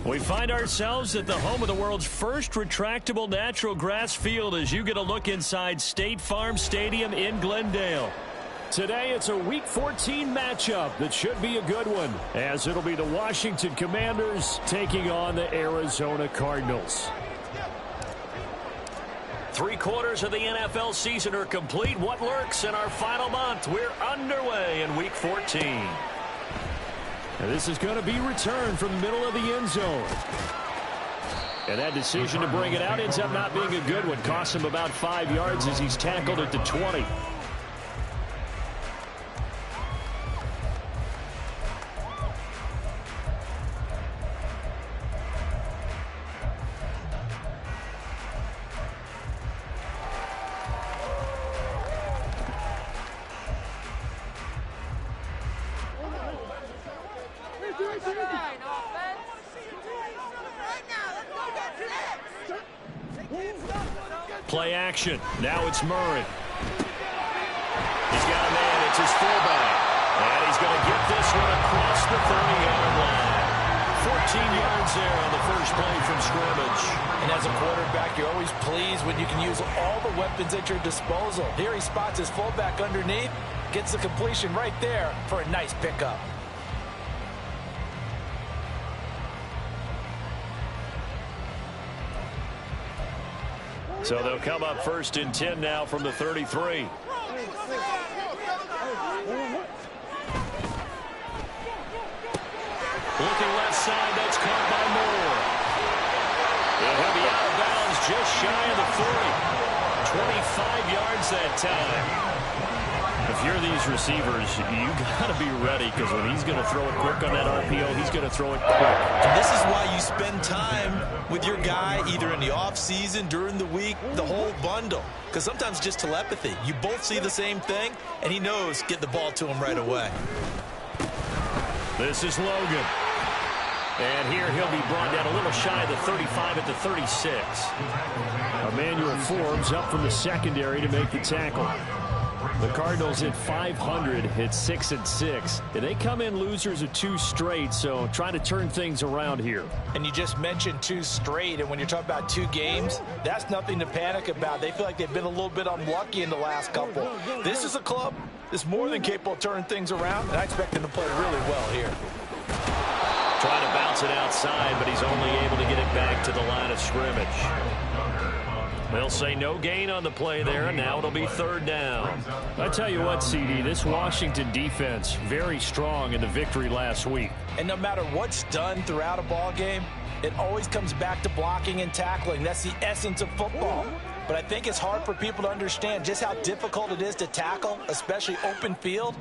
We find ourselves at the home of the world's first retractable natural grass field as you get a look inside State Farm Stadium in Glendale. Today, it's a Week 14 matchup that should be a good one, as it'll be the Washington Commanders taking on the Arizona Cardinals. 3/4 of the NFL season are complete. What lurks in our final month? We're underway in Week 14. And this is going to be returned from the middle of the end zone. And that decision to bring it out ends up not being a good one. Costs him about 5 yards as he's tackled at the 20. Play action. Now it's Murray. He's got a man. It's his fullback. And he's going to get this one across the 30-yard line. 14 yards there on the first play from scrimmage. And as a quarterback, you're always pleased when you can use all the weapons at your disposal. Here he spots his fullback underneath, gets the completion right there for a nice pickup. So they'll come up 1st and 10 now from the 33. Looking left side, that's caught by Moore. And he'll be out of bounds just shy of the 40. 25 yards that time. If you're these receivers, you got to be ready, because when he's going to throw it quick on that RPO, he's going to throw it quick. And this is why you spend time with your guy either in the offseason, during the week, the whole bundle. Because sometimes just telepathy. You both see the same thing, and he knows get the ball to him right away. This is Logan. And here he'll be brought down a little shy of the 35 at the 36. Emmanuel Forbes up from the secondary to make the tackle. The Cardinals at 500 hit 6-6. They come in losers of 2 straight, so trying to turn things around here. And you just mentioned 2 straight, and when you're talking about 2 games, that's nothing to panic about. They feel like they've been a little bit unlucky in the last couple. This is a club that's more than capable of turning things around, and I expect them to play really well here. Trying to bounce it outside, but he's only able to get it back to the line of scrimmage. They'll say no gain on the play there, and now it'll be 3rd down. I tell you what, CD, this Washington defense, very strong in the victory last week. And no matter what's done throughout a ball game, it always comes back to blocking and tackling. That's the essence of football. But I think it's hard for people to understand just how difficult it is to tackle, especially open field.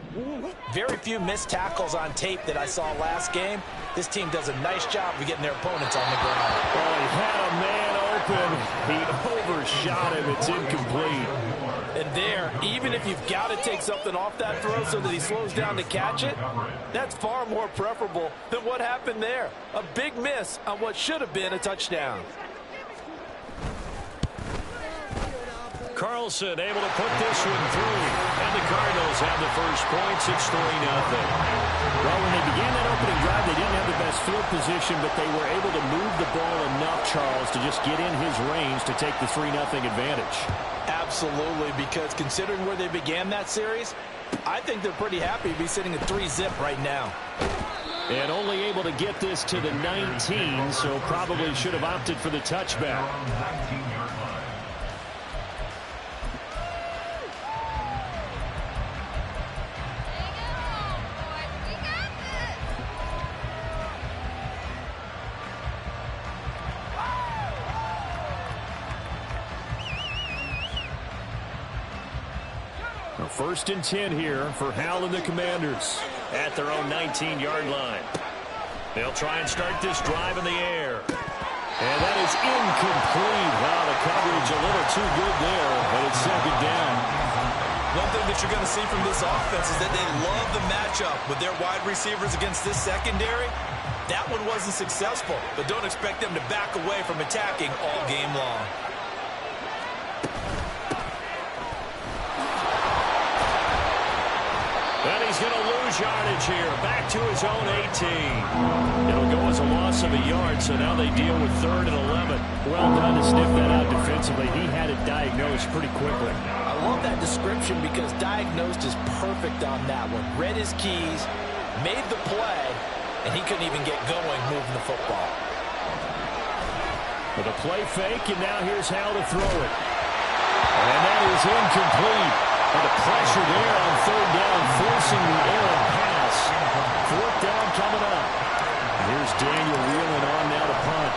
Very few missed tackles on tape that I saw last game. This team does a nice job of getting their opponents on the ground. Oh, he had a man open. He overshot him. It's incomplete. And there, even if you've got to take something off that throw so that he slows down to catch it, that's far more preferable than what happened there. A big miss on what should have been a touchdown. Carlson able to put this one through. And the Cardinals have the first points. It's 3-0. Well, when they began that opening drive, they didn't have the best field position, but they were able to move the ball enough, Charles, to just get in his range to take the 3-0 advantage. Absolutely, because considering where they began that series, I think they're pretty happy to be sitting at 3-zip right now. And only able to get this to the 19, so probably should have opted for the touchback. First and 10 here for Hal and the Commanders at their own 19-yard line. They'll try and start this drive in the air. And that is incomplete. Wow, the coverage a little too good there, but it's 2nd down. One thing that you're going to see from this offense is that they love the matchup with their wide receivers against this secondary. That one wasn't successful, but don't expect them to back away from attacking all game long. And he's going to lose yardage here. Back to his own 18. It'll go as a loss of a yard. yards, so now they deal with 3rd and 11. Well done to sniff that out defensively. He had it diagnosed pretty quickly. I love that description because diagnosed is perfect on that one. Read his keys, made the play, and he couldn't even get going moving the football. With a play fake, and now here's Hal to throw it. And that is incomplete. And the pressure there on 3rd down, forcing the errant pass. 4th down coming up. And here's Daniel wheeling on now to punt.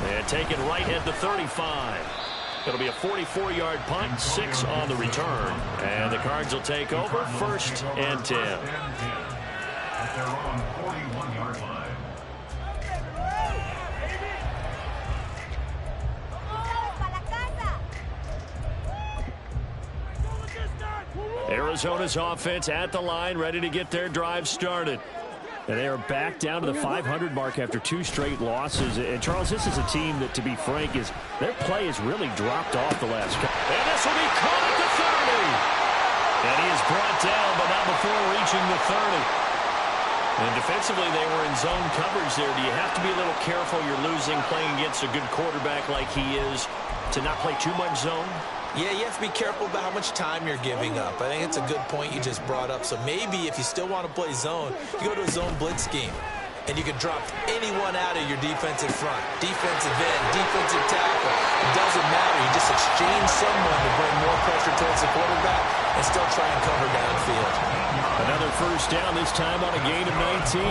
And taken right at the 35. It'll be a 44-yard punt, 6 on the return. And the Cards will take over, 1st and 10. At their own 41-yard line. Arizona's offense at the line, ready to get their drive started. And they are back down to the 500 mark after 2 straight losses. And, Charles, this is a team that, to be frank, their play has really dropped off the last couple. And this will be caught at the 30. And he is brought down, but not before reaching the 30. And defensively, they were in zone coverage there. Do you have to be a little careful? You're losing, playing against a good quarterback like he is, to not play too much zone? Yeah, you have to be careful about how much time you're giving up. I think it's a good point you just brought up. So maybe if you still want to play zone, you go to a zone blitz scheme. And you can drop anyone out of your defensive front. Defensive end, defensive tackle. It doesn't matter. You just exchange someone to bring more pressure towards the quarterback and still try and cover downfield. Another 1st down, this time on a gain of 19.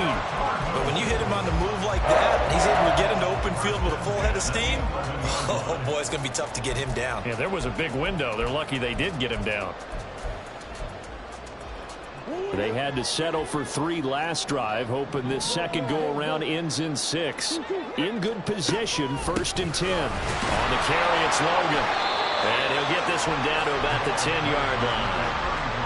But when you hit him on the move like that, and he's able to get into open field with a full head of steam, oh boy, it's going to be tough to get him down. Yeah, there was a big window. They're lucky they did get him down. They had to settle for 3 last drive, hoping this second go-around ends in 6. In good position, 1st and 10. On the carry, it's Logan. And he'll get this one down to about the 10-yard line.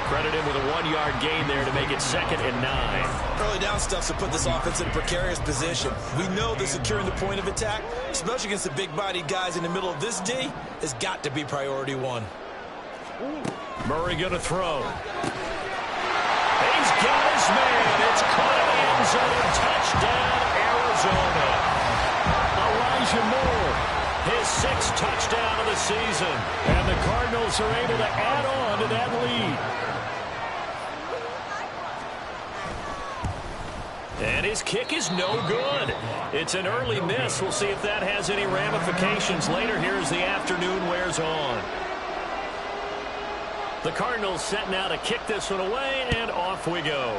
Credit him with a 1-yard gain there to make it 2nd and 9. Early down stuff to put this offense in a precarious position. We know that securing the point of attack, especially against the big-bodied guys in the middle of this D, has got to be priority 1. Murray going to throw. He's got his man. It's caught in the end zone. Touchdown, Arizona. Elijah Moore, his 6th touchdown of the season. And the Cardinals are able to add on to that lead. And his kick is no good. It's an early miss. We'll see if that has any ramifications later here as the afternoon wears on. The Cardinals setting out to kick this one away, and off we go.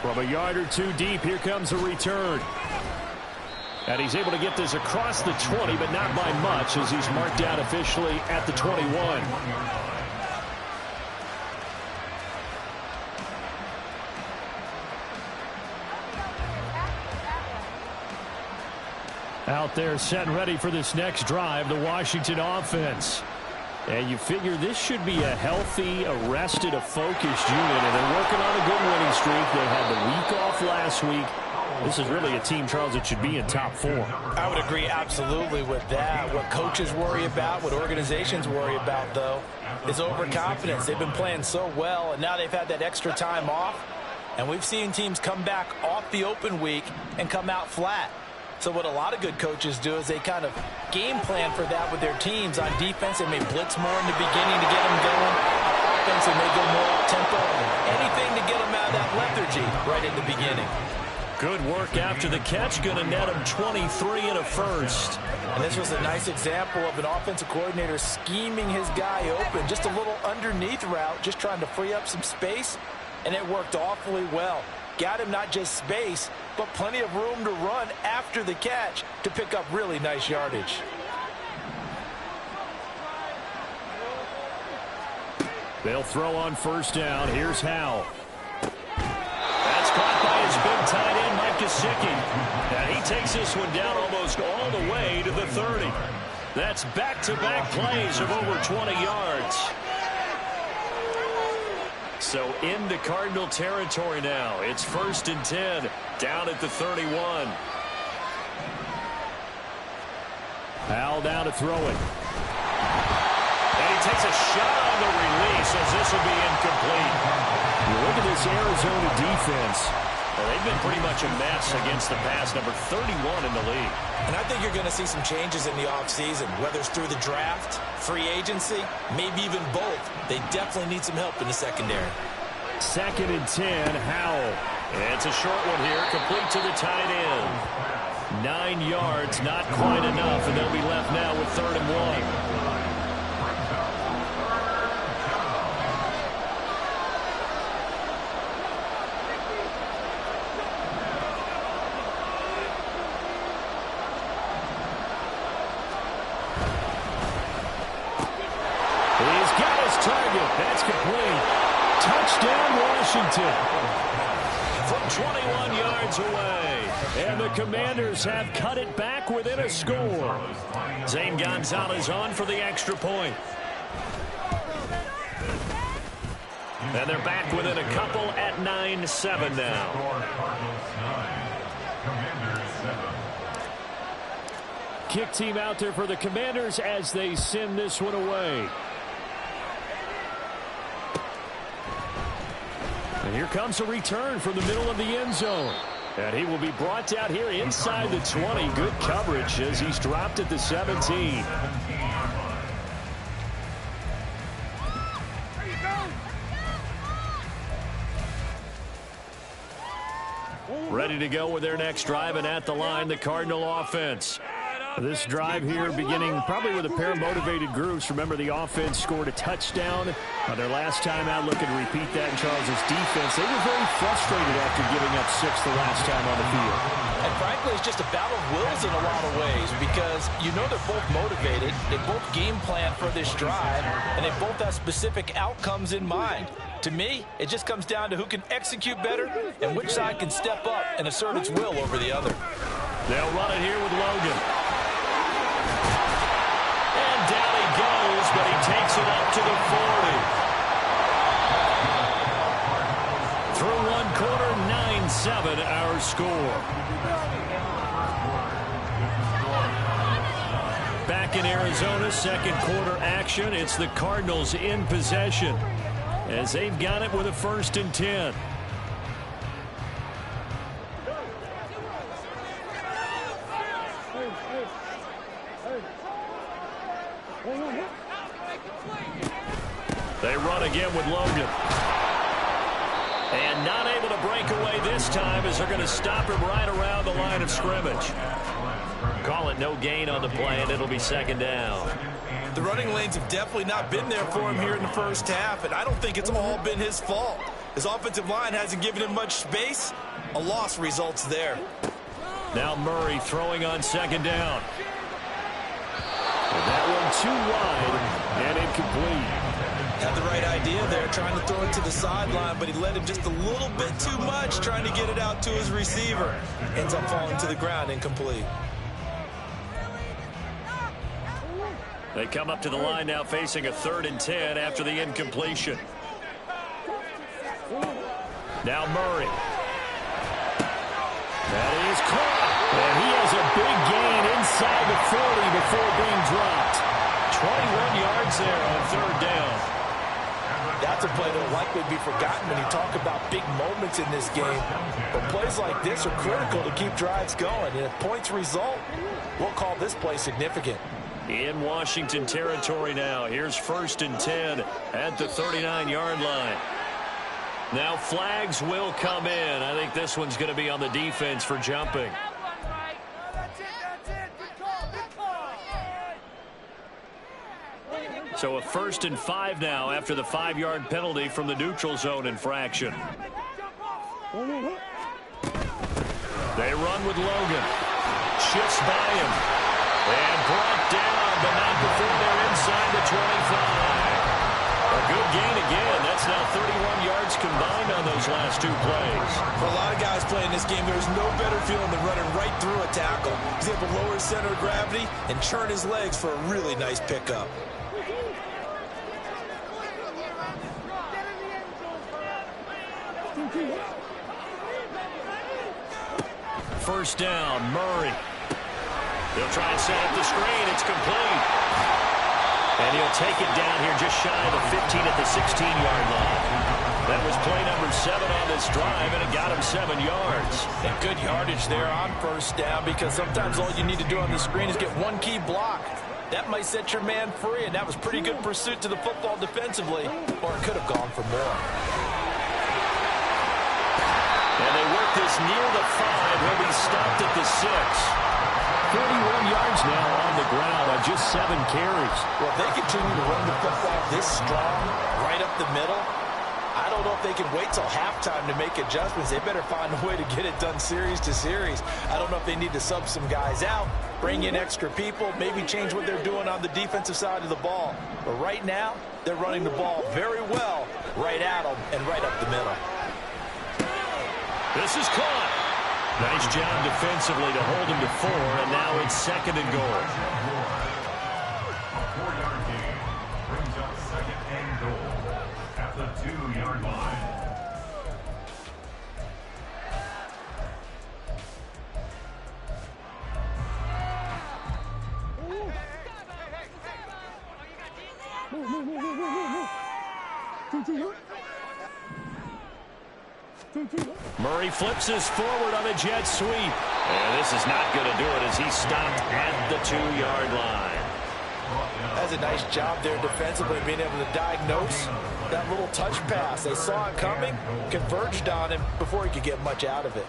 From a yard or 2 deep, here comes a return. And he's able to get this across the 20, but not by much, as he's marked out officially at the 21. Out there set and ready for this next drive, the Washington offense. And you figure this should be a healthy, arrested, a focused unit, and they're working on a good winning streak. They had the week off last week. This is really a team, Charles, that should be in top 4. I would agree absolutely with that. What coaches worry about, what organizations worry about, though, is overconfidence. They've been playing so well, and now they've had that extra time off. And we've seen teams come back off the open week and come out flat. So what a lot of good coaches do is they kind of game plan for that with their teams. On defense, they may blitz more in the beginning to get them going. On offense, they may go more up-tempo. Anything to get them out of that lethargy right in the beginning. Good work after the catch. Going to net him 23 and a 1st. And this was a nice example of an offensive coordinator scheming his guy open. Just a little underneath route, just trying to free up some space. And it worked awfully well. Got him not just space, but plenty of room to run after the catch to pick up really nice yardage. They'll throw on 1st down. Here's Howell. That's caught by his big tight end, Mike Gesicki. And he takes this one down almost all the way to the 30. That's back-to-back plays of over 20 yards. So into Cardinal territory now. It's 1st and 10, down at the 31. Howell down to throw it. And he takes a shot on the release. This will be incomplete. You look at this Arizona defense. Well, they've been pretty much a mess against the pass, number 31 in the league. And I think you're going to see some changes in the offseason, whether it's through the draft, free agency, maybe even both. They definitely need some help in the secondary. 2nd and 10, Howell. It's a short one here, complete to the tight end. 9 yards, not quite enough, and they'll be left now with 3rd and 1. He's got his target. That's complete. Touchdown, Washington. From 21 yards away. And the Commanders have cut it back within a score. Zane Gonzalez on for the extra point. And they're back within a couple at 9-7 now. Kick team out there for the Commanders as they send this one away. And here comes a return from the middle of the end zone. And he will be brought down here inside the 20. Good coverage as he's dropped at the 17. Ready to go with their next drive, and at the line, the Cardinal offense. This drive here beginning probably with a pair of motivated groups. Remember, the offense scored a touchdown on their last time out, looking to repeat that in Charles's defense. They were very frustrated after giving up 6 the last time on the field. And frankly, it's just a battle of wills in a lot of ways because you know they're both motivated, they both game plan for this drive, and they both have specific outcomes in mind. To me, it just comes down to who can execute better and which side can step up and assert its will over the other. They'll run it here with Logan. And down he goes, but he takes it up to the 40. Through one quarter, 9-7 our score. Back in Arizona, second quarter action. It's the Cardinals in possession as they've got it with a 1st and 10. They run again with Logan. And not able to break away this time as they're going to stop him right around the line of scrimmage. Call it no gain on the play, and it'll be 2nd down. The running lanes have definitely not been there for him here in the first half, and I don't think it's all been his fault. His offensive line hasn't given him much space. A loss results there. Now Murray throwing on 2nd down. And that one too wide and incomplete. Had the right idea there, trying to throw it to the sideline, but he led him just a little bit too much, trying to get it out to his receiver. Ends up falling to the ground, incomplete. They come up to the line now facing a 3rd and 10 after the incompletion. Now Murray. That is caught. And he has a big gain inside the 40 before being dropped. 21 yards there on 3rd down. That's a play that will likely be forgotten when you talk about big moments in this game. But plays like this are critical to keep drives going. And if points result, we'll call this play significant. In Washington territory now. Here's 1st and 10 at the 39-yard line. Now flags will come in. I think this one's going to be on the defense for jumping. So a 1st and 5 now after the 5-yard penalty from the neutral zone infraction. They run with Logan. Shifts by him. And brought down, but not before they're inside the 25. A good gain again. That's now 31 yards combined on those last 2 plays. For a lot of guys playing this game, there's no better feeling than running right through a tackle. He's able to lower his center of gravity and churn his legs for a really nice pickup. First down, Murray. They'll try and set up the screen. It's complete. And he'll take it down here just shy of the 15 at the 16-yard line. That was play number 7 on this drive, and it got him 7 yards. And good yardage there on first down, because sometimes all you need to do on the screen is get one key block. That might set your man free, and that was pretty good pursuit to the football defensively, or it could have gone for more. And they work this near the 5. He'll be stopped at the 6. 31 yards now on the ground on just 7 carries. Well, if they continue to run the football this strong, right up the middle, I don't know if they can wait till halftime to make adjustments. They better find a way to get it done series to series. I don't know if they need to sub some guys out, bring in extra people, maybe change what they're doing on the defensive side of the ball. But right now, they're running the ball very well right at them and right up the middle. This is caught. Nice job defensively to hold him to 4, and now it's 2nd and goal. A 4-yard gain brings up 2nd and goal at the 2-yard line. Murray flips us forward on a jet sweep. And this is not going to do it as he's stopped at the 2-yard line. That's a nice job there defensively, being able to diagnose that little touch pass. They saw it coming, converged on him before he could get much out of it.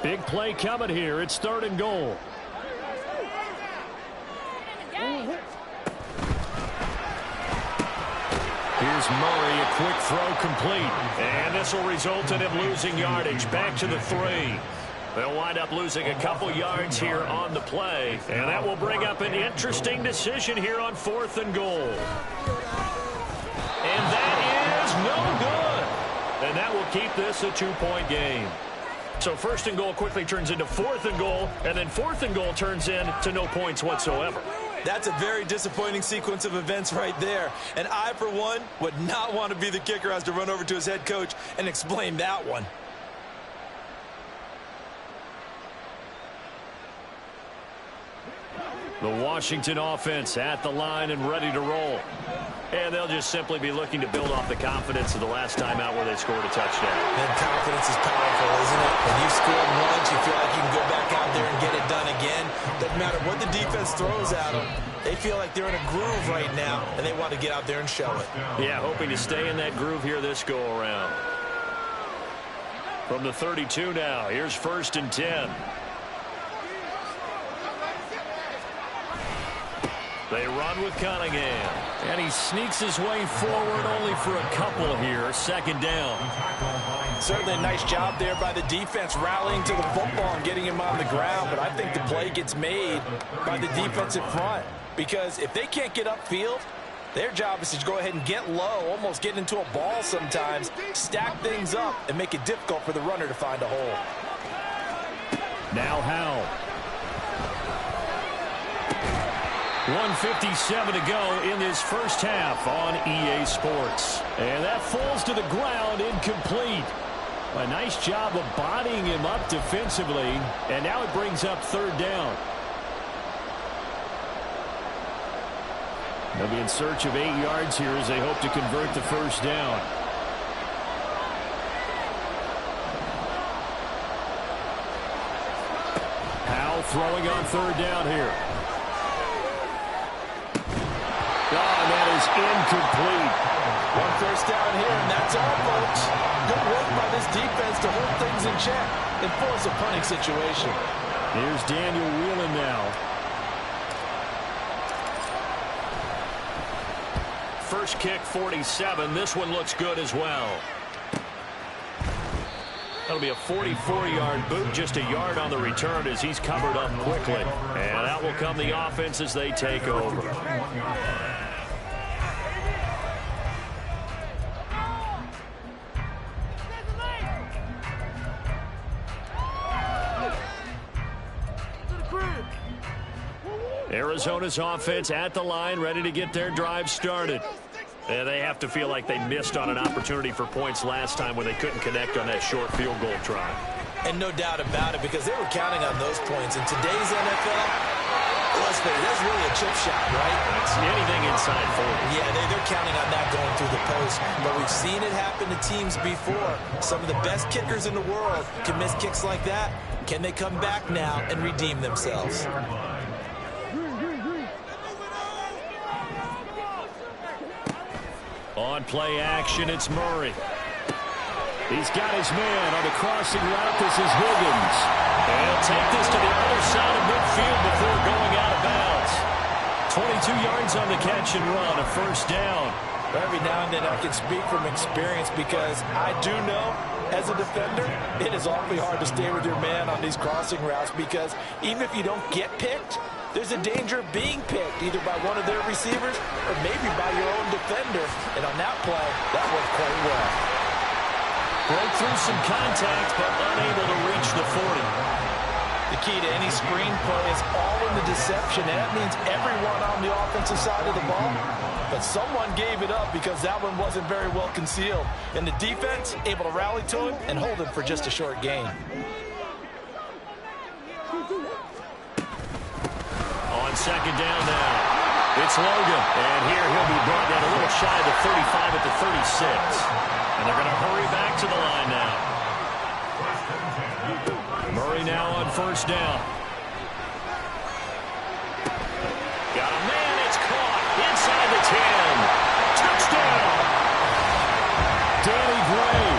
Big play coming here. It's 3rd and goal. Here's Murray, a quick throw complete. And this will result in him losing yardage. Back to the 3. They'll wind up losing a couple yards here on the play. And that will bring up an interesting decision here on 4th and goal. And that is no good. And that will keep this a 2-point game. So 1st and goal quickly turns into 4th and goal. And then 4th and goal turns into no points whatsoever. That's a very disappointing sequence of events right there. And I, for one, would not want to be the kicker who has to run over to his head coach and explain that one. The Washington offense at the line and ready to roll. And they'll just simply be looking to build off the confidence of the last time out where they scored a touchdown. And confidence is powerful, isn't it? When you've scored once, you feel like you can go back out there and get it done again. Doesn't matter what the defense throws at them. They feel like they're in a groove right now, and they want to get out there and show it. Yeah, hoping to stay in that groove here this go-around. From the 32 now, here's 1st and 10. They run with Cunningham. And he sneaks his way forward only for a couple here. 2nd down. Certainly a nice job there by the defense rallying to the football and getting him on the ground. But I think the play gets made by the defensive front. Because if they can't get upfield, their job is to go ahead and get low, almost get into a ball sometimes, stack things up, and make it difficult for the runner to find a hole. Now Howell. 1:57 to go in this first half on EA Sports. And that falls to the ground, incomplete. A nice job of bodying him up defensively. And now it brings up 3rd down. They'll be in search of 8 yards here as they hope to convert the 1st down. Howell throwing on 3rd down here. Oh, that is incomplete. 1 first down here, and that's all, folks. Good work by this defense to hold things in check and force a punting situation. Here's Daniel Whelan now. First kick, 47. This one looks good as well. That'll be a 44-yard boot, just a yard on the return as he's covered up quickly. And out will come the offense as they take over. Arizona's offense at the line, ready to get their drive started. And they have to feel like they missed on an opportunity for points last time when they couldn't connect on that short field goal try. And no doubt about it, because they were counting on those points. In today's NFL, let's face it, that's really a chip shot, right? It's anything inside 40. Yeah, they're counting on that going through the post. But we've seen it happen to teams before. Some of the best kickers in the world can miss kicks like that. Can they come back now and redeem themselves? On play action, it's Murray. He's got his man on the crossing route. This is Higgins. And he'll take this to the other side of midfield before going out of bounds. 22 yards on the catch and run, a first down. Every now and then I can speak from experience, because I do know, as a defender, it is awfully hard to stay with your man on these crossing routes, because even if you don't get picked, there's a danger of being picked, either by one of their receivers or maybe by your own defender. And on that play, that worked quite well. Broke through some contact, but unable to reach the 40. The key to any screen play is all in the deception, and that means everyone on the offensive side of the ball. But someone gave it up, because that one wasn't very well concealed. And the defense able to rally to him and hold him for just a short gain. On second down now, it's Logan. And here he'll be brought down a little shy of the 35 at the 36. And they're going to hurry back to the line now. Murray now on first down. Got a man, it's caught inside the 10. Touchdown! Danny Gray,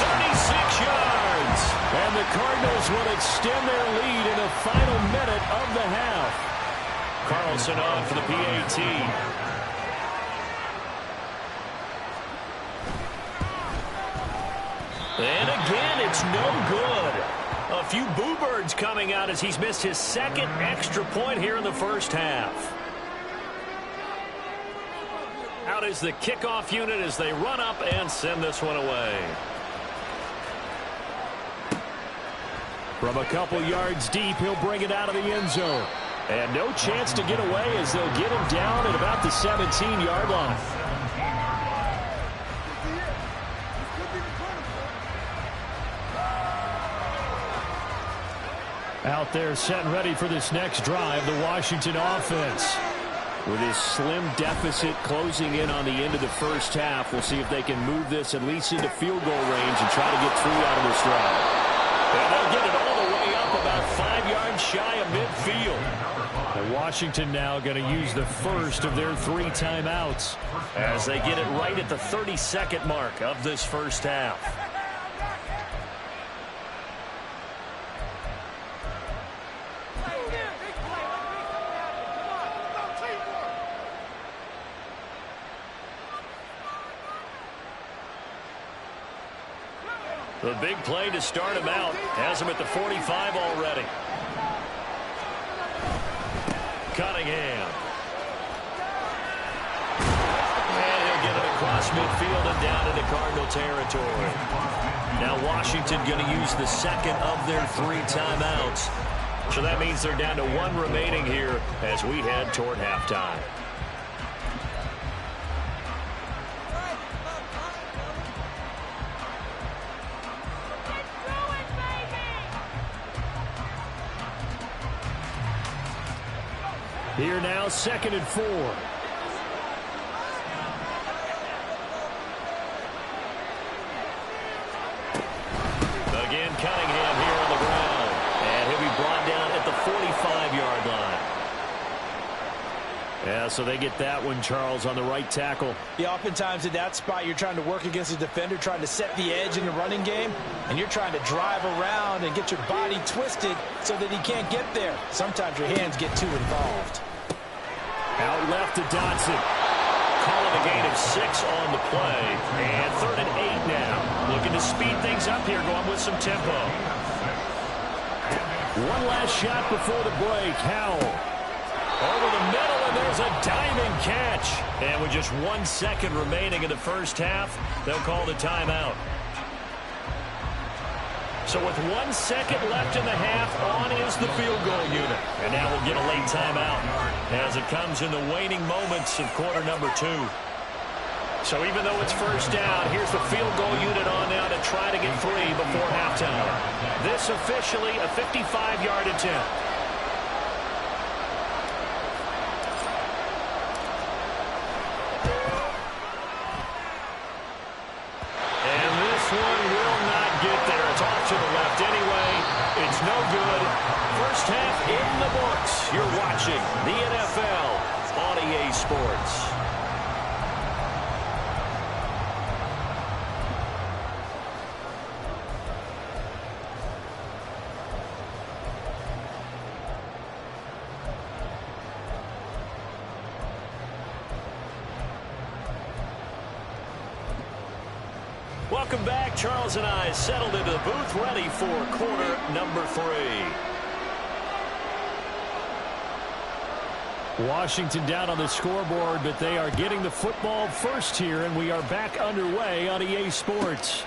36 yards. And the Cardinals will extend their lead in the final minute of the half. Carlson on for the PAT. And again, it's no good. A few boo birds coming out as he's missed his second extra point here in the first half. Out is the kickoff unit as they run up and send this one away. From a couple yards deep, he'll bring it out of the end zone. And no chance to get away as they'll get him down at about the 17-yard line. Out there set and ready for this next drive, the Washington offense. With his slim deficit closing in on the end of the first half, we'll see if they can move this at least into field goal range and try to get 3 out of this drive. And they'll get it all the way up about 5 yards shy of midfield. And Washington now going to use the first of their 3 timeouts as they get it right at the 32nd mark of this first half. The big play to start him out has him at the 45 already. Cunningham. And he'll get it across midfield and down into Cardinal territory. Now Washington going to use the second of their 3 timeouts. So that means they're down to 1 remaining here as we head toward halftime. Here now, 2nd and 4. Again, Cunningham here on the ground. And he'll be brought down at the 45-yard line. Yeah, so they get that one, Charles, on the right tackle. Yeah, oftentimes in that spot, you're trying to work against a defender, trying to set the edge in the running game, and you're trying to drive around and get your body twisted so that he can't get there. Sometimes your hands get too involved. Out left to Dotson. Calling a gain of 6 on the play. And 3rd and 8 now. Looking to speed things up here, going with some tempo. One last shot before the break. Howell. Over the middle, and there's a diving catch. And with just 1 second remaining in the first half, they'll call the timeout. So with 1 second left in the half, on is the field goal unit. And now we'll get a late timeout as it comes in the waning moments of quarter number 2. So even though it's first down, here's the field goal unit on now to try to get 3 before halftime. This officially a 55-yard attempt. And this one will not get there. It's off to the left anyway. It's no good. First half in the books. You're watching the NFL on EA Sports. Welcome back. Charles and I settled into the booth, ready for quarter number 3. Washington down on the scoreboard, but they are getting the football first here, and we are back underway on EA Sports.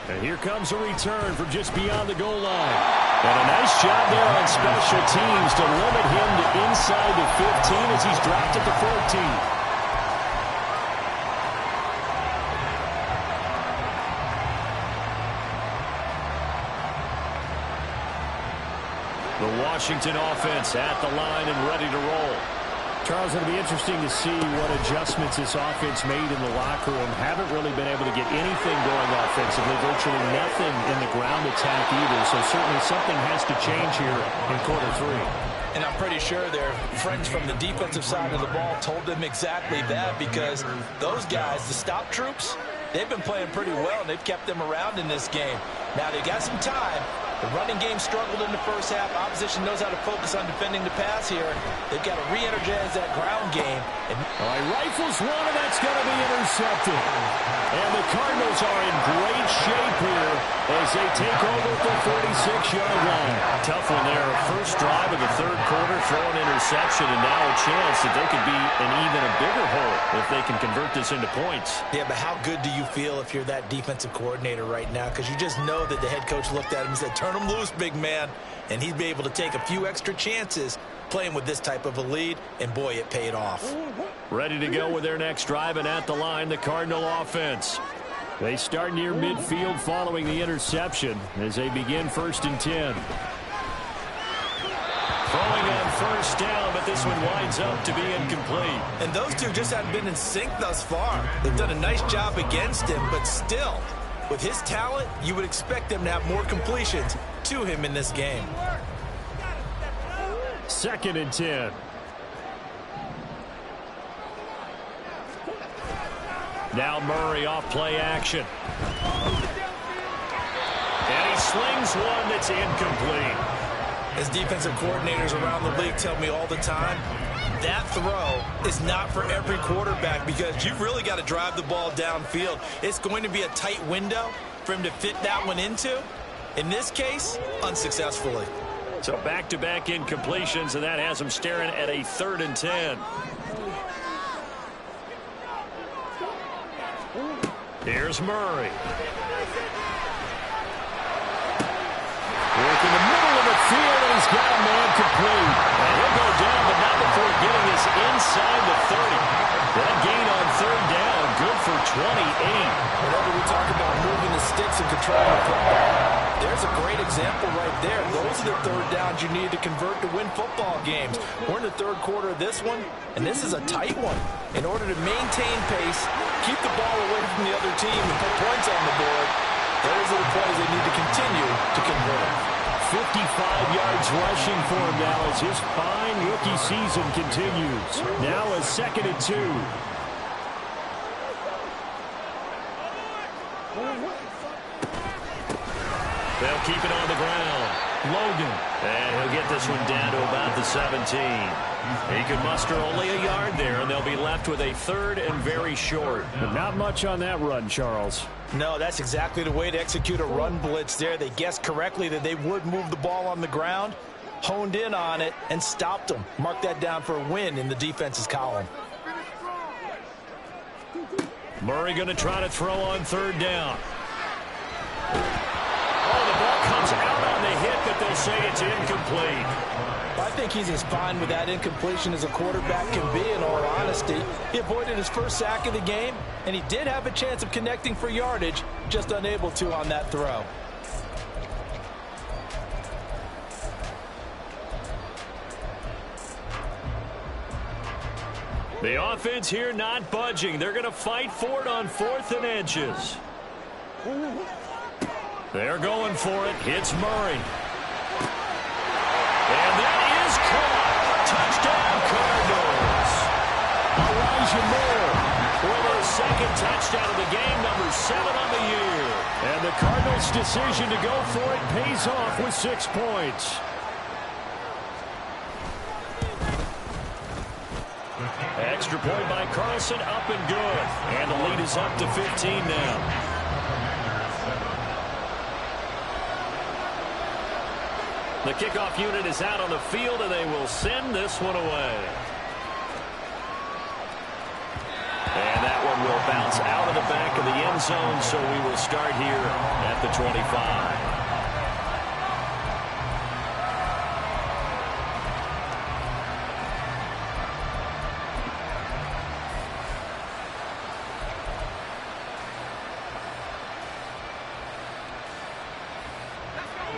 And here comes a return from just beyond the goal line. And a nice job there on special teams to limit him to inside the 15 as he's dropped at the 14. The Washington offense at the line and ready to roll. Charles, it'll be interesting to see what adjustments this offense made in the locker room. Haven't really been able to get anything going offensively, virtually nothing in the ground attack either, so certainly something has to change here in quarter 3. And I'm pretty sure their friends from the defensive side of the ball told them exactly that, because those guys, the stop troops, they've been playing pretty well, and they've kept them around in this game. Now, they got some time. The running game struggled in the first half. Opposition knows how to focus on defending the pass here. They've got to re-energize that ground game. And rifles one, and that's going to be intercepted. And the Cardinals are in great shape here as they take over at the 46-yard line. Tough one there. First drive of the third quarter, throw an interception, and now a chance that they could be in even a bigger hole if they can convert this into points. Yeah, but how good do you feel if you're that defensive coordinator right now? Because you just know that the head coach looked at him and said, turn him loose, big man. And he'd be able to take a few extra chances playing with this type of a lead, and boy, it paid off. Ready to go with their next drive, and at the line, the Cardinal offense. They start near midfield following the interception as they begin 1st and 10. Throwing on first down, but this one winds up to be incomplete. And those two just haven't been in sync thus far. They've done a nice job against him, but still, with his talent, you would expect them to have more completions to him in this game. 2nd and 10. Now Murray off play action. And he slings one that's incomplete. As defensive coordinators around the league tell me all the time, that throw is not for every quarterback, because you've really got to drive the ball downfield. It's going to be a tight window for him to fit that one into. In this case, unsuccessfully. So back-to-back incompletions, and that has him staring at a 3rd and 10. Here's Murray. Work in the middle of the field, and he's got a man complete. And he'll go down, but not before getting us inside the 30. That gain on 3rd down, good for 28. Whenever we talk about moving the sticks and controlling the football, there's a great example right there. Those are the 3rd downs you need to convert to win football games. We're in the 3rd quarter of this one, and this is a tight one. In order to maintain pace, keep the ball away from the other team, and put points on the board, those are the plays they need to continue to convert. 55 yards rushing for him now as his fine rookie season continues. Now a 2nd and 2. They'll keep it on the ground. Logan. And he'll get this one down to about the 17. He could muster only a yard there, and they'll be left with a 3rd and very short. But not much on that run, Charles. No, that's exactly the way to execute a run blitz there. They guessed correctly that they would move the ball on the ground, honed in on it, and stopped them. Mark that down for a win in the defense's column. Murray going to try to throw on 3rd down. Oh, the ball comes out on the hit, but they'll say it's incomplete. I think he's as fine with that incompletion as a quarterback can be, in all honesty. nasty. He avoided his first sack of the game, and he did have a chance of connecting for yardage, just unable to on that throw. The offense here not budging. They're going to fight for it on 4th and inches. They're going for it. Hits Murray. And that is caught. Touchdown, Cardinals. Elijah Moore with a second touchdown of the game, number 7 on the year. And the Cardinals' decision to go for it pays off with 6 points. Extra point by Carlson, up and good. And the lead is up to 15 now. The kickoff unit is out on the field, and they will send this one away. And that one will bounce out of the back of the end zone, so we will start here at the 25.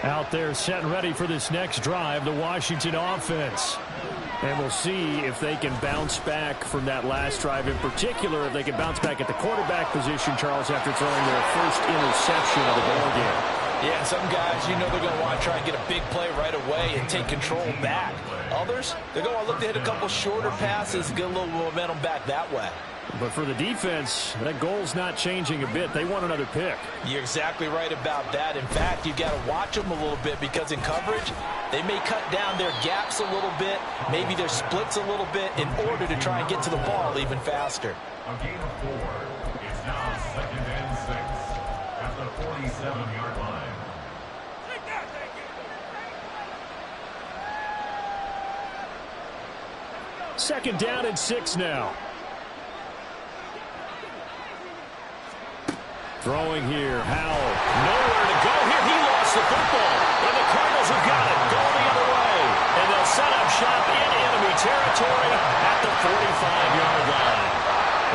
Out there set and ready for this next drive, the Washington offense. And we'll see if they can bounce back from that last drive. In particular, if they can bounce back at the quarterback position, Charles, after throwing their first interception of the ball game. Yeah, some guys, you know they're going to want to try and get a big play right away and take control back. Others, they're going to look to hit a couple shorter passes, get a little momentum back that way. But for the defense, that goal's not changing a bit. They want another pick. You're exactly right about that. In fact, you've got to watch them a little bit because in coverage, they may cut down their gaps a little bit, maybe their splits a little bit in order to try and get to the ball even faster. A gain of 4. It's now 2nd and 6 at the 47-yard line. Second down and 6 now. Throwing here, Howell. Nowhere to go here. He lost the football. And the Cardinals have got it. Going the other way. And they'll set up shop in enemy territory at the 45-yard line.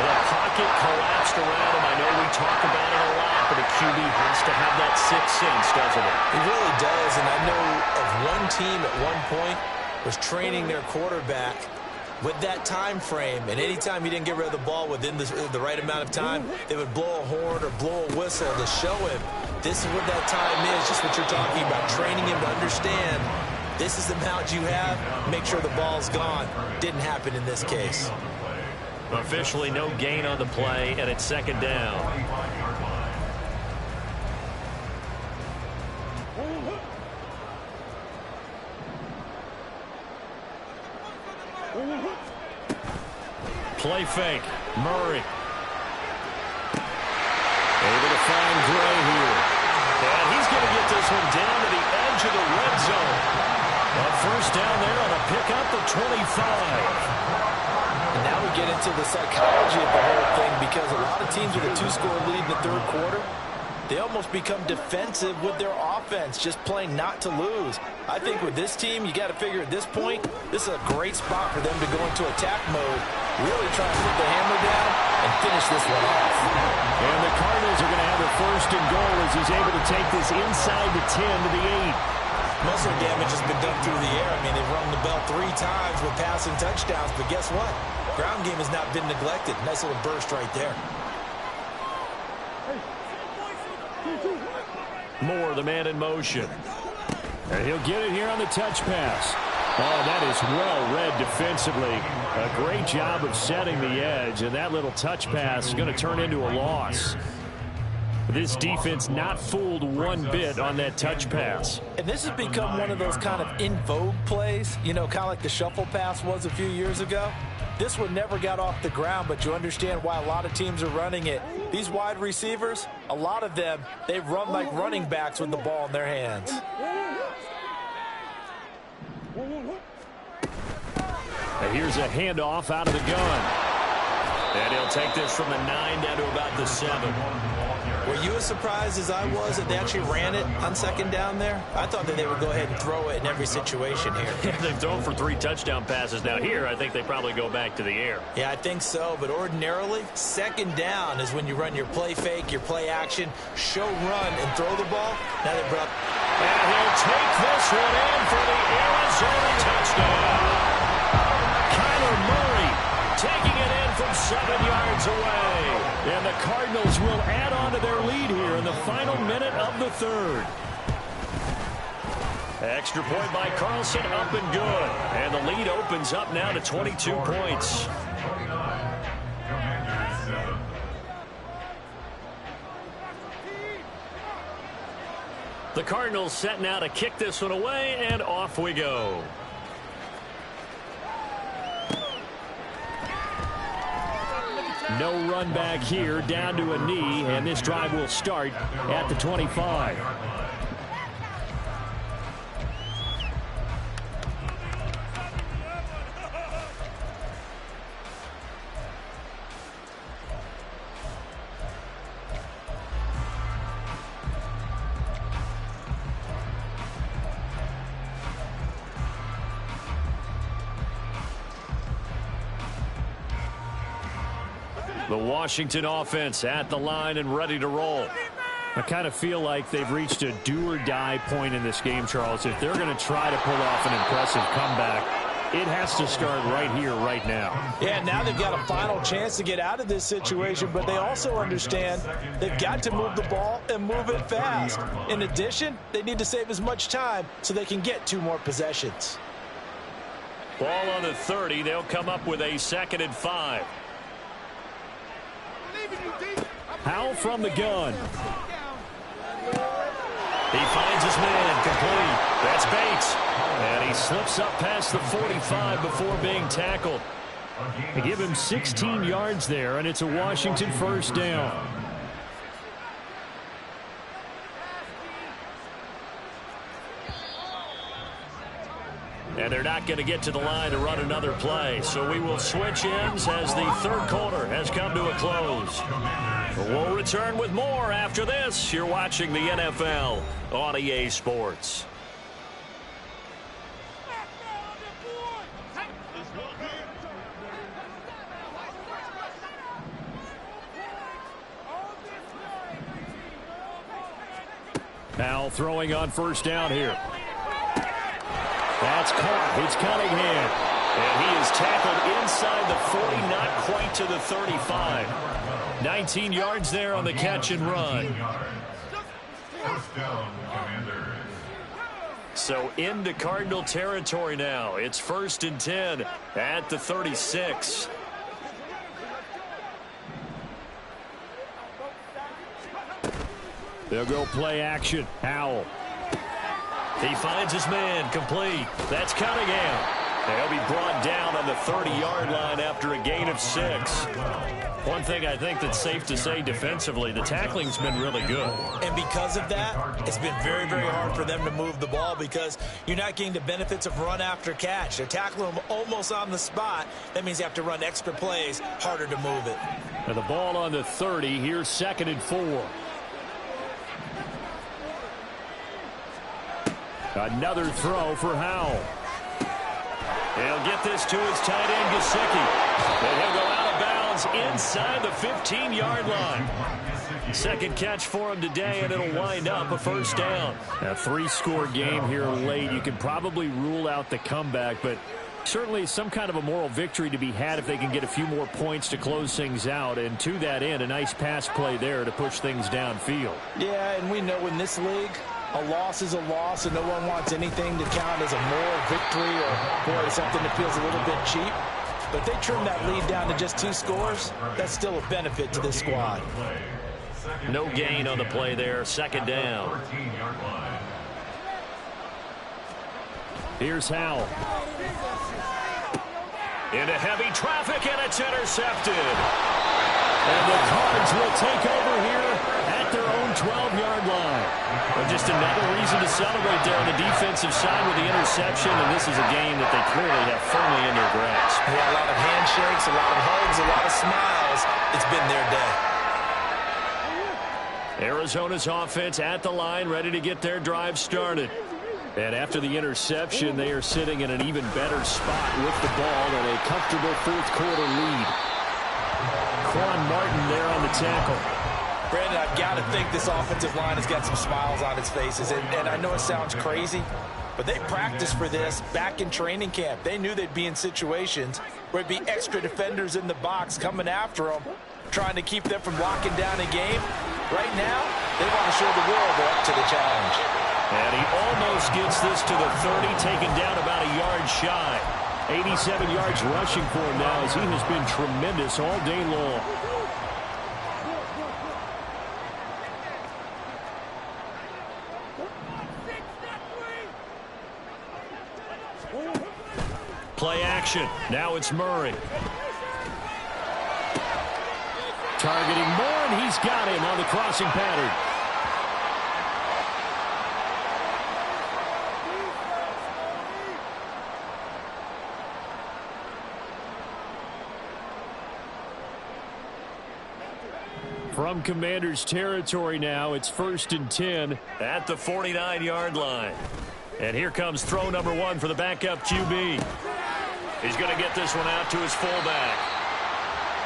The pocket collapsed around him. I know we talk about it a lot, but a QB has to have that 6th sense, doesn't it? He really does, and I know of one team at one point was training their quarterback with that time frame, and anytime he didn't get rid of the ball within the right amount of time, they would blow a horn or blow a whistle to show him this is what that time is, just what you're talking about, training him to understand this is the amount you have, make sure the ball's gone. Didn't happen in this case. Officially no gain on the play, and it's 2nd down. Play fake. Murray. Able to find Gray here. And he's going to get this one down to the edge of the red zone. A first down there on a pickup of 25. And now we get into the psychology of the whole thing because a lot of teams with a 2-score lead in the 3rd quarter, they almost become defensive with their offense, just playing not to lose. I think with this team, you got to figure at this point, this is a great spot for them to go into attack mode, really try and put the hammer down and finish this one off. And the Cardinals are going to have a 1st and goal as he's able to take this inside the 10 to the 8. Muscle damage has been done through the air. I mean, they've rung the bell 3 times with passing touchdowns, but guess what? Ground game has not been neglected. Nice little burst right there. Moore, the man in motion. And he'll get it here on the touch pass. Oh, that is well read defensively. A great job of setting the edge, and that little touch pass is going to turn into a loss. This defense not fooled one bit on that touch pass. And this has become one of those kind of in vogue plays, you know, kind of like the shuffle pass was a few years ago. This one never got off the ground, but you understand why a lot of teams are running it. These wide receivers, a lot of them, they run like running backs with the ball in their hands. And here's a handoff out of the gun. And he'll take this from the 9 down to about the 7. Were you as surprised as I was that they actually ran it on second down there? I thought that they would go ahead and throw it in every situation here. Yeah, they've thrown for 3 touchdown passes. Now here, I think they probably go back to the air. Yeah, I think so. But ordinarily, second down is when you run your play fake, your play action, show run, and throw the ball. Now they brought... And he'll take this one in for the Arizona touchdown. Kyler Murray taking it in from 7 yards away. And the Cardinals will add on to their lead here in the final minute of the third. Extra point by Carlson, up and good. And the lead opens up now to 22 points. The Cardinals set now to kick this one away, and off we go. No run back here, down to a knee, and this drive will start at the 25. The Washington offense at the line and ready to roll. I kind of feel like they've reached a do-or-die point in this game, Charles. If they're going to try to pull off an impressive comeback, it has to start right here, right now. Yeah, now they've got a final chance to get out of this situation, but they also understand they've got to move the ball and move it fast. In addition, they need to save as much time so they can get 2 more possessions. Ball on the 30. They'll come up with a 2nd and 5. Howell from the gun. He finds his man, complete. That's Bates. And he slips up past the 45 before being tackled. They give him 16 yards there, and it's a Washington first down. And they're not going to get to the line to run another play. So we will switch ends as the third quarter has come to a close. We'll return with more after this. You're watching the NFL on EA Sports. Now throwing on first down here. That's caught. It's Cunningham. And he is tackled inside the 40, not quite to the 35. 19 yards there on the catch and run. First down, Commanders. So into Cardinal territory now. It's 1st and 10 at the 36. They'll go play action. Howell. He finds his man, complete. That's Cunningham. They'll be brought down on the 30-yard line after a gain of 6. One thing I think that's safe to say defensively, the tackling's been really good. And because of that, it's been very, very hard for them to move the ball because you're not getting the benefits of run after catch. They're tackling them almost on the spot. That means you have to run extra plays, harder to move it. And the ball on the 30, here's 2nd and 4. Another throw for Howell. He'll get this to his tight end, Gesicki. And he'll go out of bounds inside the 15-yard line. Second catch for him today, and it'll wind up a first down. A 3-score game here late. You can probably rule out the comeback, but certainly some kind of a moral victory to be had if they can get a few more points to close things out. And to that end, a nice pass play there to push things downfield. Yeah, and we know in this league, a loss is a loss, and no one wants anything to count as a moral victory or, boy, something that feels a little bit cheap. But if they trim that lead down to just 2 scores, that's still a benefit to this squad. No gain on the play there. 2nd down. Here's Howell. Into heavy traffic, and it's intercepted. And the Cards will take over here at their own 12-yard line. But just another reason to celebrate there on the defensive side with the interception, and this is a game that they clearly have firmly in their grasp. Yeah, a lot of handshakes, a lot of hugs, a lot of smiles. It's been their day. Arizona's offense at the line, ready to get their drive started. And after the interception, they are sitting in an even better spot with the ball and a comfortable fourth-quarter lead. Quan Martin there on the tackle. Brandon, I've got to think this offensive line has got some smiles on its faces. And I know it sounds crazy, but they practiced for this back in training camp. They knew they'd be in situations where it'd be extra defenders in the box coming after them, trying to keep them from locking down a game. Right now, they want to show the world they're up to the challenge. And he almost gets this to the 30, taken down about a yard shy. 87 yards rushing for him now as he has been tremendous all day long. Play action. Now it's Murray. Targeting Moore, and he's got him on the crossing pattern. From Commanders territory now, it's 1st and 10 at the 49-yard line. And here comes throw number 1 for the backup QB. He's going to get this one out to his fullback.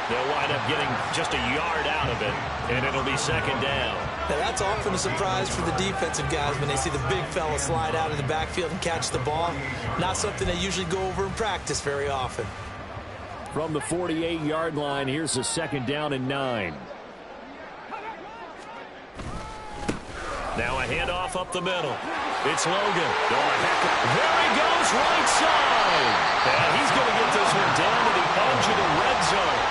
They'll wind up getting just a yard out of it, and it'll be 2nd down. Now that's often a surprise for the defensive guys when they see the big fella slide out of the backfield and catch the ball. Not something they usually go over in practice very often. From the 48-yard line, here's a 2nd down and 9. Now a handoff up the middle. It's Logan. There he goes, right side. And he's going to get this one down to the edge of the red zone.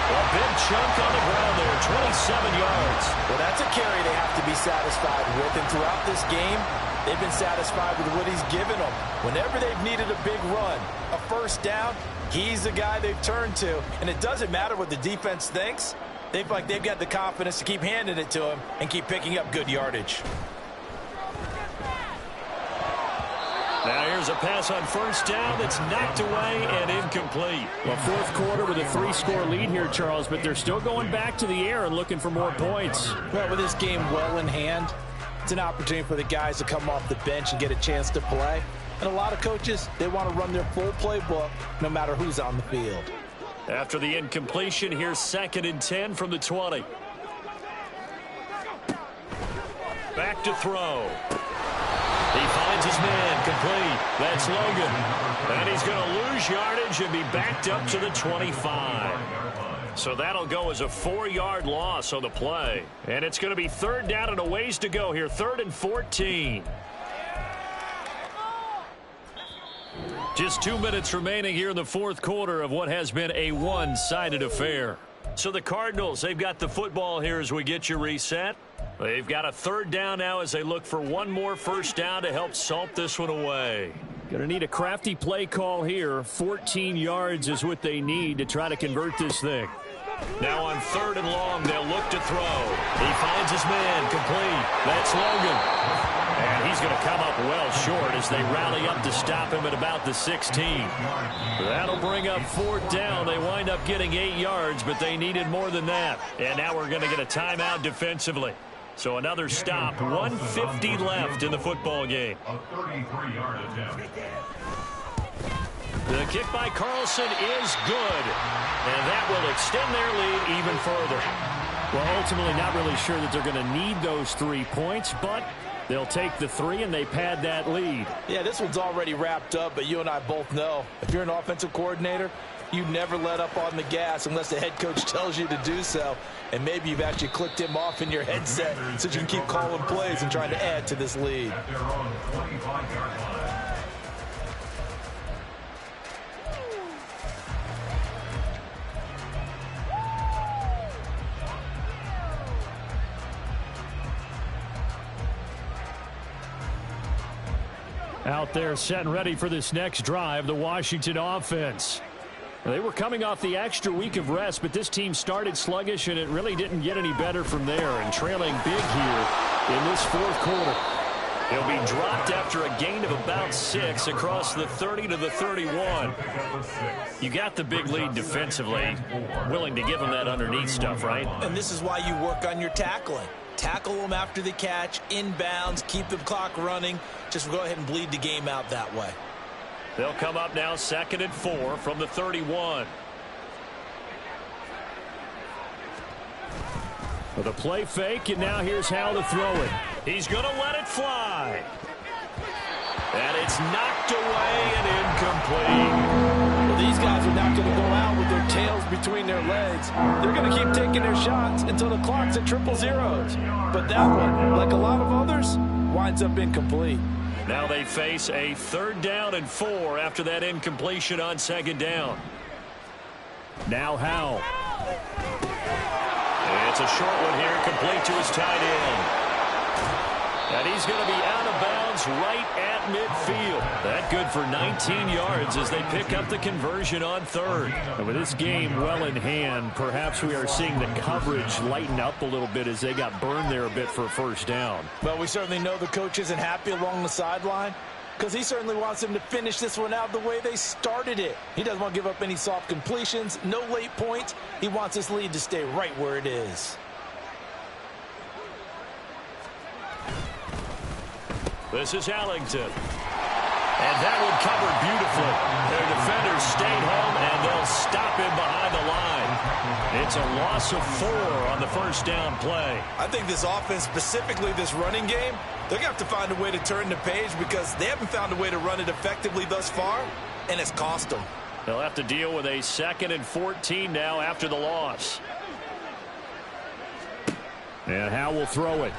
A big chunk on the ground there, 27 yards. Well, that's a carry they have to be satisfied with. And throughout this game, they've been satisfied with what he's given them. Whenever they've needed a big run, a 1st down, he's the guy they've turned to. And it doesn't matter what the defense thinks. They feel like they've got the confidence to keep handing it to him and keep picking up good yardage. Now here's a pass on 1st down that's knocked away and incomplete. Well, 4th quarter with a 3-score lead here, Charles, but they're still going back to the air and looking for more points. Well, with this game well in hand, it's an opportunity for the guys to come off the bench and get a chance to play. And a lot of coaches, they want to run their full playbook no matter who's on the field. After the incompletion, here's 2nd and 10 from the 20. Back to throw. He finds his man, complete. That's Logan. And he's going to lose yardage and be backed up to the 25. So that'll go as a 4-yard loss on the play. And it's going to be 3rd down and a ways to go here, 3rd and 14. Just 2 minutes remaining here in the 4th quarter of what has been a one-sided affair. So the Cardinals, they've got the football here as we get you reset. They've got a 3rd down now as they look for one more 1st down to help salt this one away. Going to need a crafty play call here. 14 yards is what they need to try to convert this thing. Now on 3rd and long, they'll look to throw. He finds his man, complete. That's Logan. And he's going to come up well short as they rally up to stop him at about the 16. That'll bring up 4th down. They wind up getting 8 yards, but they needed more than that. And now we're going to get a timeout defensively. So another stop, 1:50 left in the football game. A 33-yard attempt. The kick by Carlson is good, and that will extend their lead even further. Well, ultimately not really sure that they're going to need those 3 points, but they'll take the 3 and they pad that lead. Yeah, this one's already wrapped up, but you and I both know if you're an offensive coordinator, you never let up on the gas unless the head coach tells you to do so. And maybe you've actually clicked him off in your headset so you can keep calling plays and trying to add to this lead. At their own 25-yard line. Out there set and ready for this next drive, the Washington offense. They were coming off the extra week of rest, but this team started sluggish, and it really didn't get any better from there, and trailing big here in this 4th quarter. He'll be dropped after a gain of about 6 across the 30 to the 31. You got the big lead defensively, willing to give him that underneath stuff, right? And this is why you work on your tackling. Tackle them after the catch, inbounds, keep the clock running. Just go ahead and bleed the game out that way. They'll come up now 2nd and 4 from the 31. With a play fake, and now here's how to throw it. He's going to let it fly. And it's knocked away and incomplete. Well, these guys are not going to go out with their tails between their legs. They're going to keep taking their shots until the clock's at triple zeros. But that one, like a lot of others, winds up incomplete. Now they face a 3rd down and 4 after that incompletion on 2nd down. Now Howell. It's a short one here, complete to his tight end. And he's going to be out of bounds right at midfield. That good for 19 yards as they pick up the conversion on 3rd. And with this game well in hand, perhaps we are seeing the coverage lighten up a little bit as they got burned there a bit for a 1st down. Well, we certainly know the coach isn't happy along the sideline because he certainly wants them to finish this one out the way they started it. He doesn't want to give up any soft completions, no late points. He wants this lead to stay right where it is. This is Allington. And that one covered beautifully. Their defenders stayed home, and they'll stop him behind the line. It's a loss of 4 on the 1st down play. I think this offense, specifically this running game, they're going to have to find a way to turn the page because they haven't found a way to run it effectively thus far, and it's cost them. They'll have to deal with a 2nd and 14 now after the loss. And Howe will throw it.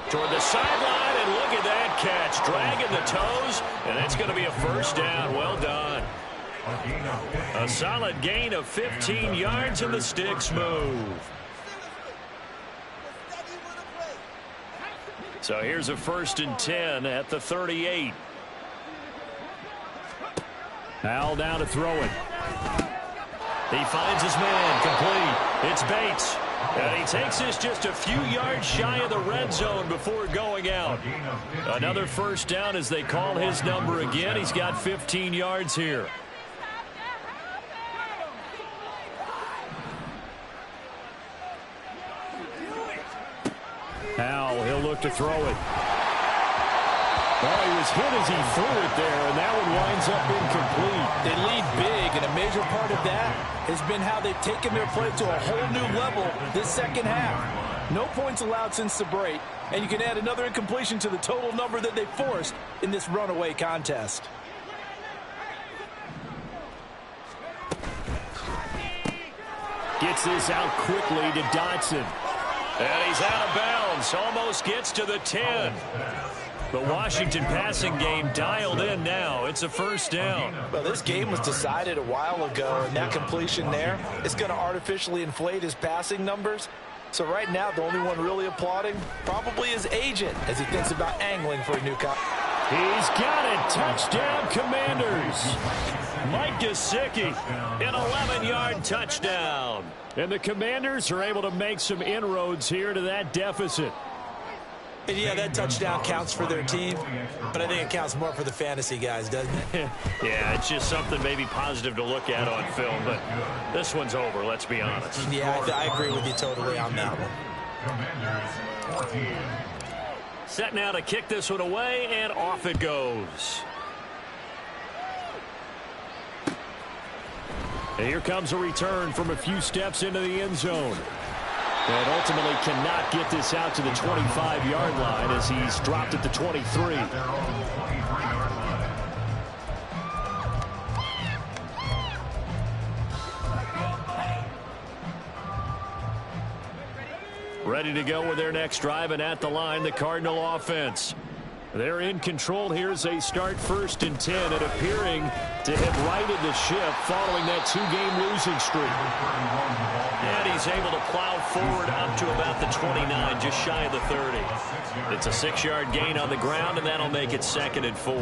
Toward the sideline, and look at that catch. Dragging the toes, and it's going to be a 1st down. Well done. A solid gain of 15 yards, and the sticks move. So here's a 1st and 10 at the 38. Howell down to throw it. He finds his man, complete. It's Bates. And he takes this just a few yards shy of the red zone before going out. Another 1st down as they call his number again. He's got 15 yards here. Howell, he'll look to throw it. Well, he was hit as he threw it there, and that one winds up incomplete. They lead big, and a major part of that has been how they've taken their play to a whole new level this 2nd half. No points allowed since the break, and you can add another incompletion to the total number that they forced in this runaway contest. Gets this out quickly to Dotson. And he's out of bounds, almost gets to the 10. The Washington passing game dialed in now. It's a 1st down. Well, this game was decided a while ago, and that completion there is going to artificially inflate his passing numbers. So right now, the only one really applauding probably his agent as he thinks about angling for a new contract. He's got it. Touchdown, Commanders. Mike Gesicki, an 11-yard touchdown. And the Commanders are able to make some inroads here to that deficit. And yeah, that touchdown counts for their team, but I think it counts more for the fantasy guys, doesn't it? Yeah, it's just something maybe positive to look at on film, but this one's over, let's be honest. Yeah, I agree with you totally on that one. Set now to kick this one away, and off it goes. And here comes a return from a few steps into the end zone. And ultimately cannot get this out to the 25-yard line as he's dropped at the 23. Ready to go with their next drive, and at the line, the Cardinal offense. They're in control here as they start 1st and 10 and appearing to have righted the ship following that 2-game losing streak. And he's able to plow forward up to about the 29, just shy of the 30. It's a 6-yard gain on the ground, and that'll make it 2nd and 4.